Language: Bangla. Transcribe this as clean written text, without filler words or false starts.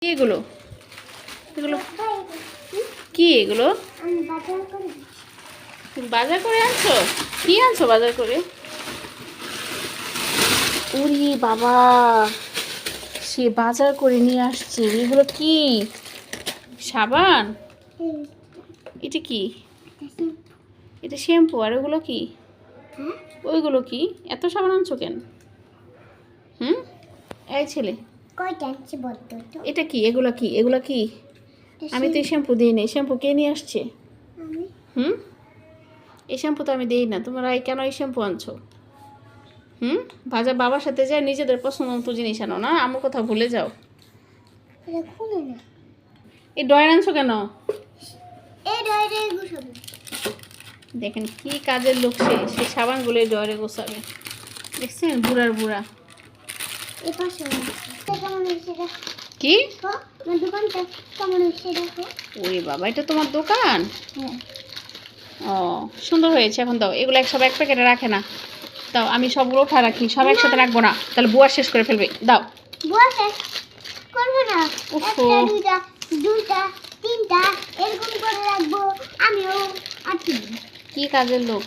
কি এগুলো? এগুলো কি? এগুলো বাজার করে আনছো? কি আনছো বাজার করে? ওরে বাবা, সে বাজার করে নিয়ে আসছে। এগুলো কি? সাবান? এটা কি? এটা শ্যাম্পু। আর ওগুলো কি? ওইগুলো কি? এত সাবান আনছো কেন? এই ছেলে, এটা কি? এগুলো কি? এগুলো কি? আমি তো এই শ্যাম্পু দিই না। শ্যাম্পু কে নিয়ে আসছে? এই শ্যাম্পু তো আমি দিই না। তোমরা কেন এই শ্যাম্পু আনছো? বাবার সাথে যায় নিজেদের পছন্দ মতো জিনিস আনো না, আমার কথা ভুলে যাও। এই ডয়ার আনছো কেন? দেখেন কি কাজের লোক সে। সে সাবানগুলো ডয়ারে গোছাবে। দেখছেন বুড়ার বুড়া। কি? ওরে বাবা, এটা তোমার দোকান? ও, সুন্দর হয়েছে। এখন দাও এগুলো সব এক প্যাকেটে রাখে না। দাও, আমি সবগুলো উঠা রাখি। সব একসাথে রাখবো না, তাহলে বুয়া শেষ করে ফেলবে। দাও। কি কাজের লোক!